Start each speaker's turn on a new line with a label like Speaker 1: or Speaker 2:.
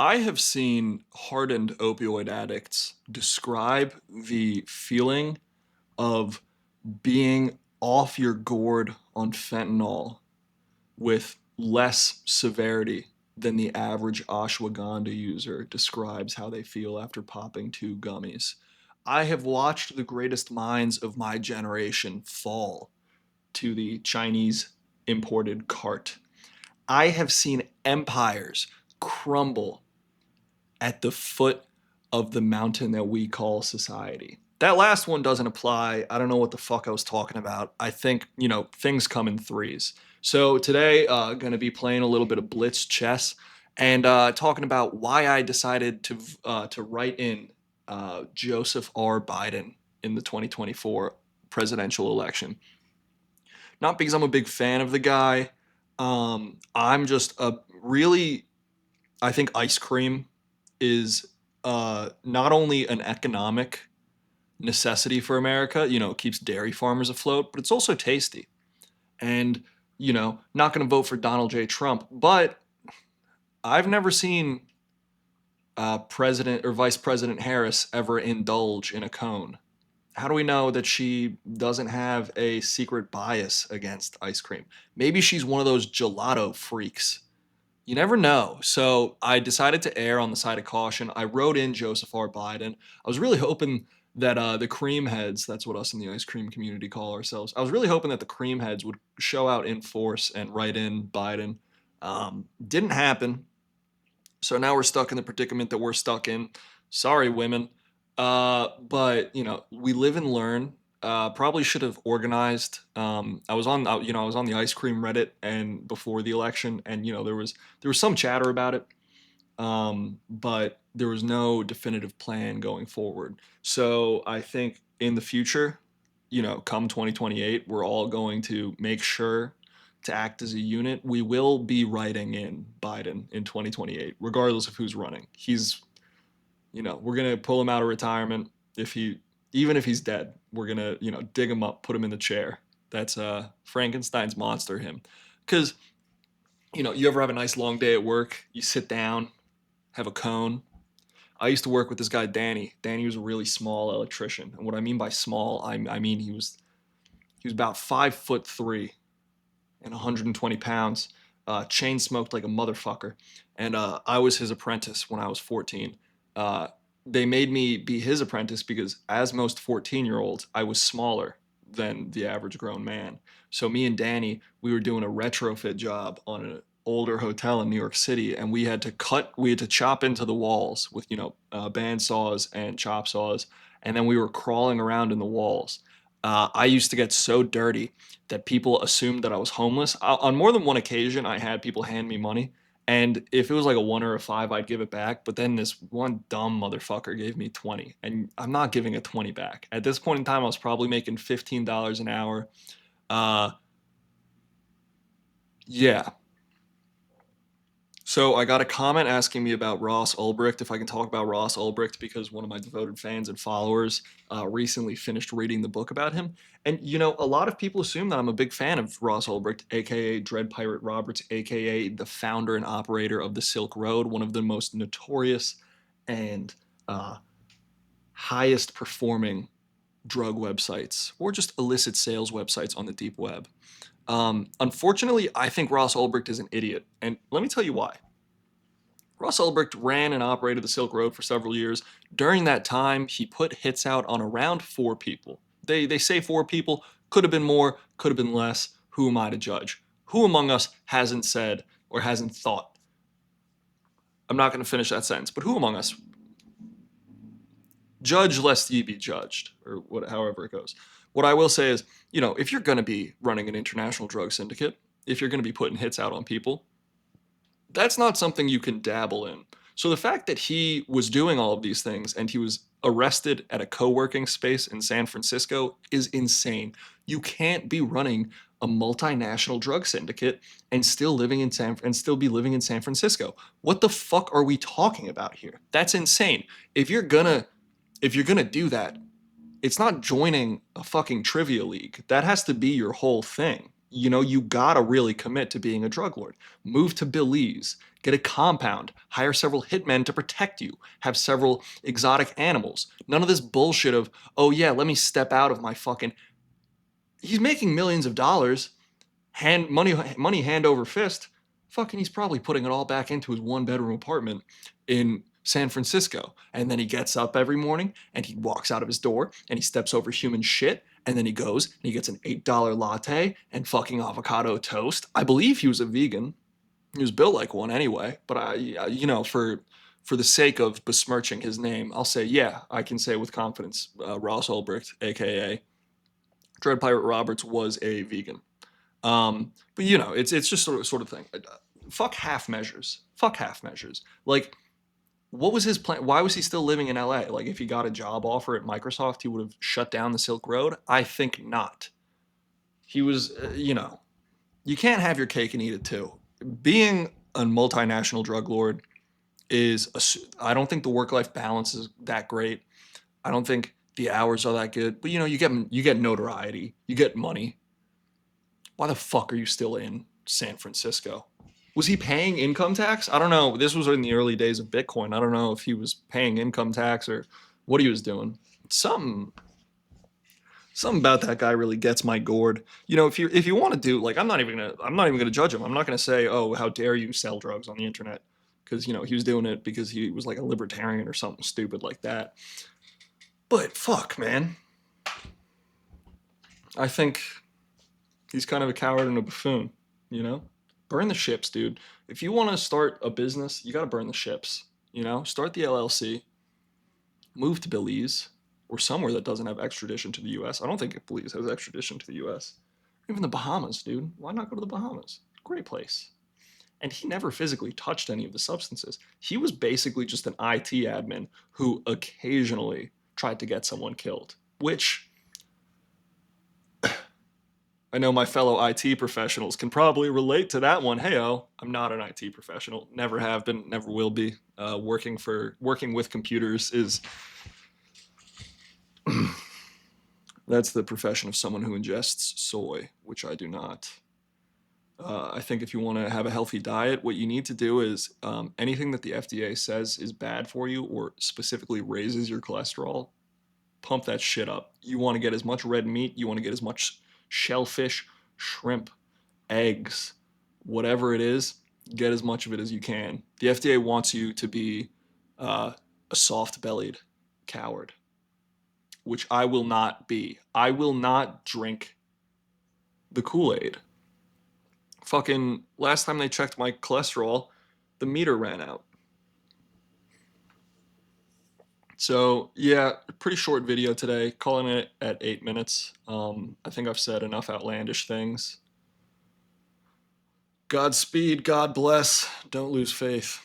Speaker 1: I have seen hardened opioid addicts describe the feeling of being off your gourd on fentanyl with less severity than the average ashwagandha user describes how they feel after popping two gummies. I have watched the greatest minds of my generation fall to the Chinese imported cart. I have seen empires crumble at the foot of the mountain that we call society. That last one doesn't apply. I don't know what the fuck I was talking about. I think, things come in threes. So today, going to be playing a little bit of blitz chess and talking about why I decided to write in Joseph R. Biden in the 2024 presidential election. Not because I'm a big fan of the guy. I'm just a really, I think ice cream is not only an economic necessity for America, it keeps dairy farmers afloat, but it's also tasty. And, not going to vote for Donald J. Trump, but I've never seen President or Vice President Harris ever indulge in a cone. How do we know that she doesn't have a secret bias against ice cream? Maybe she's one of those gelato freaks. You never know. So I decided to err on the side of caution. I wrote in Joseph R. Biden. I was really hoping that the cream heads, that's what us in the ice cream community call ourselves, I was really hoping that the cream heads would show out in force and write in Biden. Didn't happen. So now we're stuck in the predicament that we're stuck in. Sorry, women. But we live and learn. Probably should have organized. I was on the ice cream Reddit and before the election, and there was some chatter about it, but there was no definitive plan going forward. So I think in the future, come 2028, we're all going to make sure to act as a unit. We will be writing in Biden in 2028, regardless of who's running. We're going to pull him out of retirement even if he's dead. We're going to, dig him up, put him in the chair. That's Frankenstein's monster him. Because, you ever have a nice long day at work, you sit down, have a cone. I used to work with this guy, Danny. Danny was a really small electrician. And what I mean by small, I mean he was about 5'3" and 120 pounds, chain smoked like a motherfucker. And I was his apprentice when I was 14. Uh, they made me be his apprentice because, as most 14-year-olds, I was smaller than the average grown man. So me and Danny, we were doing a retrofit job on an older hotel in New York City, and we had to chop into the walls with band saws and chop saws, and then we were crawling around in the walls. I used to get so dirty that people assumed that I was homeless. On more than one occasion, I had people hand me money, and if it was like a one or a five, I'd give it back. But then this one dumb motherfucker gave me 20, and I'm not giving a 20 back. At this point in time, I was probably making $15 an hour. Uh, yeah, so I got a comment asking me about Ross Ulbricht, if I can talk about Ross Ulbricht, because one of my devoted fans and followers recently finished reading the book about him. And a lot of people assume that I'm a big fan of Ross Ulbricht, aka Dread Pirate Roberts, aka the founder and operator of the Silk Road, one of the most notorious and uh, highest performing drug websites or just illicit sales websites on the deep web. Unfortunately, I think Ross Ulbricht is an idiot, and let me tell you why. Ross Ulbricht ran and operated the Silk Road for several years. During that time, he put hits out on around four people. They say four people, could have been more, could have been less. Who am I to judge? Who among us hasn't said or hasn't thought? I'm not going to finish that sentence, but who among us? Judge lest ye be judged, or however it goes. What I will say is, if you're going to be running an international drug syndicate, if you're going to be putting hits out on people, that's not something you can dabble in. So the fact that he was doing all of these things and he was arrested at a co-working space in San Francisco is insane. You can't be running a multinational drug syndicate and still be living in San Francisco. What the fuck are we talking about here? That's insane. If you're gonna if you're gonna do that, it's not joining a fucking trivia league. That has to be your whole thing. you know, you gotta really commit to being a drug lord. Move to Belize, get a compound, hire several hitmen to protect you, have several exotic animals. None of this bullshit of, oh yeah, let me step out of my fucking. He's making millions of dollars, money hand over fist. Fucking, he's probably putting it all back into his one bedroom apartment in San Francisco. And then he gets up every morning and he walks out of his door and he steps over human shit. And then he goes and he gets an $8 latte and fucking avocado toast. I believe he was a vegan. He was built like one anyway. But you know, for the sake of besmirching his name, I'll say, yeah, I can say with confidence, Ross Ulbricht, aka Dread Pirate Roberts, was a vegan. But you know, it's just sort of thing. Fuck half measures. Fuck half measures. Like, what was his plan? Why was he still living in LA? Like, if he got a job offer at Microsoft, he would have shut down the Silk Road. I think not. He was, you know, you can't have your cake and eat it too. Being a multinational drug lord is, I don't think the work-life balance is that great. I don't think the hours are that good. But you know, you get notoriety, you get money. Why the fuck are you still in San Francisco? Was he paying income tax? I don't know. This was in the early days of Bitcoin. I don't know if he was paying income tax or what he was doing. Something something about that guy really gets my gourd. You know, if you want to do, like, I'm not even gonna judge him. I'm not gonna say, oh, how dare you sell drugs on the internet, because you know he was doing it because he was like a libertarian or something stupid like that. But fuck, man, I think he's kind of a coward and a buffoon. You know, burn the ships, dude. If you want to start a business, you got to burn the ships. You know, start the LLC, move to Belize or somewhere that doesn't have extradition to the U.S. I don't think Belize has extradition to the U.S. Even the Bahamas, dude. Why not go to the Bahamas? Great place. And he never physically touched any of the substances. He was basically just an IT admin who occasionally tried to get someone killed, which I know my fellow IT professionals can probably relate to that one. Heyo, I'm not an IT professional. Never have been. Never will be. Working with computers is that's the profession of someone who ingests soy, which I do not. I think if you want to have a healthy diet, what you need to do is anything that the FDA says is bad for you or specifically raises your cholesterol, pump that shit up. You want to get as much red meat, you want to get as much shellfish, shrimp, eggs, whatever it is, get as much of it as you can. The FDA wants you to be a soft bellied coward, which I will not be. I will not drink the Kool Aid. Fucking last time they checked my cholesterol, the meter ran out. So yeah, pretty short video today, calling it at 8 minutes. I think I've said enough outlandish things. Godspeed, God bless. Don't lose faith.